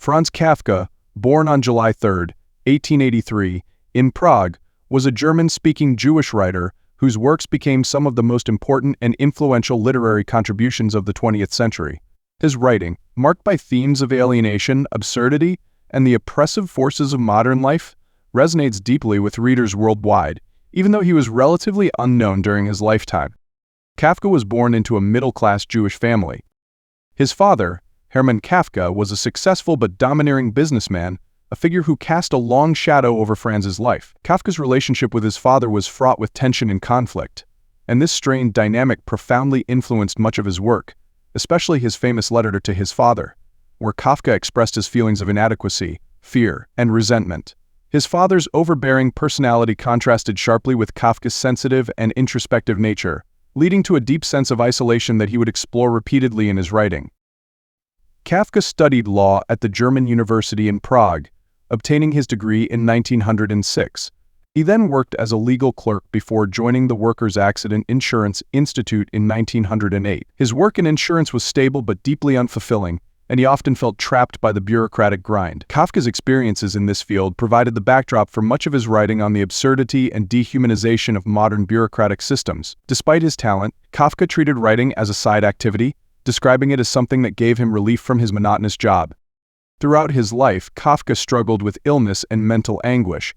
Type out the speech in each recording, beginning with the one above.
Franz Kafka, born on July 3, 1883, in Prague, was a German-speaking Jewish writer whose works became some of the most important and influential literary contributions of the 20th century. His writing, marked by themes of alienation, absurdity, and the oppressive forces of modern life, resonates deeply with readers worldwide, even though he was relatively unknown during his lifetime. Kafka was born into a middle-class Jewish family. His father, Hermann Kafka, was a successful but domineering businessman, a figure who cast a long shadow over Franz's life. Kafka's relationship with his father was fraught with tension and conflict, and this strained dynamic profoundly influenced much of his work, especially his famous letter to his father, where Kafka expressed his feelings of inadequacy, fear, and resentment. His father's overbearing personality contrasted sharply with Kafka's sensitive and introspective nature, leading to a deep sense of isolation that he would explore repeatedly in his writing. Kafka studied law at the German University in Prague, obtaining his degree in 1906. He then worked as a legal clerk before joining the Workers' Accident Insurance Institute in 1908. His work in insurance was stable but deeply unfulfilling, and he often felt trapped by the bureaucratic grind. Kafka's experiences in this field provided the backdrop for much of his writing on the absurdity and dehumanization of modern bureaucratic systems. Despite his talent, Kafka treated writing as a side activity, describing it as something that gave him relief from his monotonous job. Throughout his life, Kafka struggled with illness and mental anguish.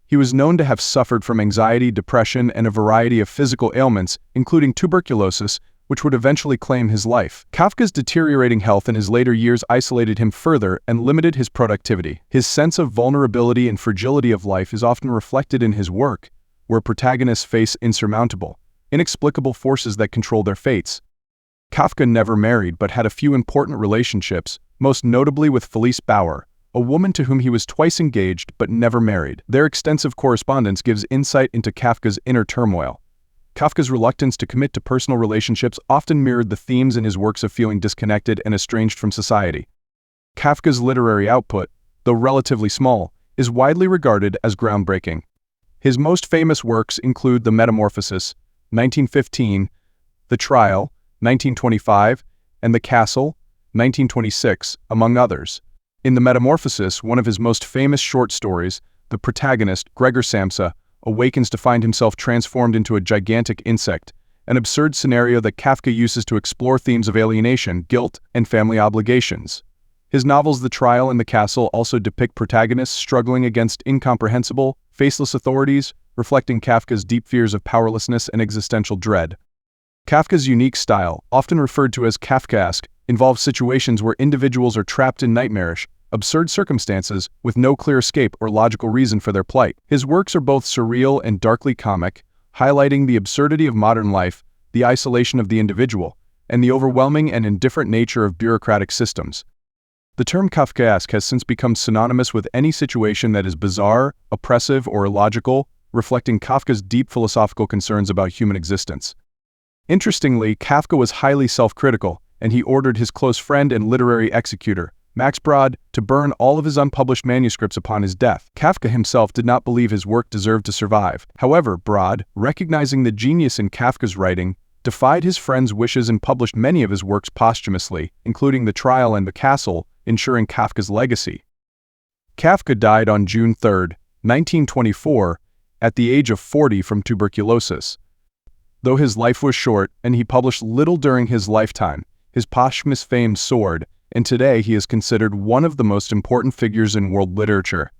He was known to have suffered from anxiety, depression, and a variety of physical ailments, including tuberculosis, which would eventually claim his life. Kafka's deteriorating health in his later years isolated him further and limited his productivity. His sense of vulnerability and fragility of life is often reflected in his work, where protagonists face insurmountable, inexplicable forces that control their fates. Kafka never married but had a few important relationships, most notably with Felice Bauer, a woman to whom he was twice engaged but never married. Their extensive correspondence gives insight into Kafka's inner turmoil. Kafka's reluctance to commit to personal relationships often mirrored the themes in his works of feeling disconnected and estranged from society. Kafka's literary output, though relatively small, is widely regarded as groundbreaking. His most famous works include The Metamorphosis, 1915, The Trial, 1925, and The Castle, 1926, among others. In The Metamorphosis, one of his most famous short stories, the protagonist, Gregor Samsa, awakens to find himself transformed into a gigantic insect, an absurd scenario that Kafka uses to explore themes of alienation, guilt, and family obligations. His novels The Trial and The Castle also depict protagonists struggling against incomprehensible, faceless authorities, reflecting Kafka's deep fears of powerlessness and existential dread. Kafka's unique style, often referred to as Kafkaesque, involves situations where individuals are trapped in nightmarish, absurd circumstances with no clear escape or logical reason for their plight. His works are both surreal and darkly comic, highlighting the absurdity of modern life, the isolation of the individual, and the overwhelming and indifferent nature of bureaucratic systems. The term Kafkaesque has since become synonymous with any situation that is bizarre, oppressive, or illogical, reflecting Kafka's deep philosophical concerns about human existence. Interestingly, Kafka was highly self-critical, and he ordered his close friend and literary executor, Max Brod, to burn all of his unpublished manuscripts upon his death. Kafka himself did not believe his work deserved to survive. However, Brod, recognizing the genius in Kafka's writing, defied his friend's wishes and published many of his works posthumously, including The Trial and The Castle, ensuring Kafka's legacy. Kafka died on June 3, 1924, at the age of 40 from tuberculosis. Though his life was short and he published little during his lifetime, his posthumous fame soared, and today he is considered one of the most important figures in world literature.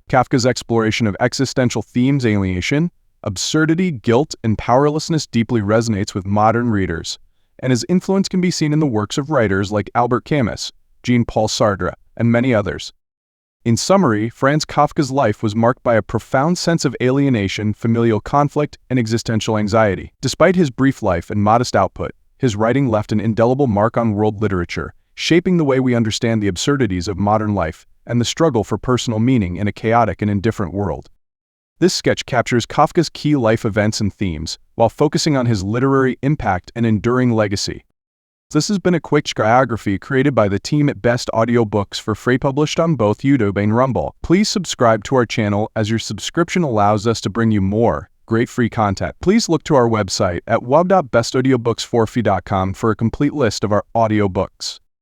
Kafka's exploration of existential themes, alienation, absurdity, guilt, and powerlessness deeply resonates with modern readers, and his influence can be seen in the works of writers like Albert Camus, Jean-Paul Sartre, and many others. In summary, Franz Kafka's life was marked by a profound sense of alienation, familial conflict, and existential anxiety. Despite his brief life and modest output, his writing left an indelible mark on world literature, shaping the way we understand the absurdities of modern life and the struggle for personal meaning in a chaotic and indifferent world. This sketch captures Kafka's key life events and themes, while focusing on his literary impact and enduring legacy. This has been a quick biography created by the team at Best Audiobooks for free, published on both YouTube and Rumble. Please subscribe to our channel, as your subscription allows us to bring you more great free content. Please look to our website at www.bestaudiobooks4free.com for a complete list of our audiobooks.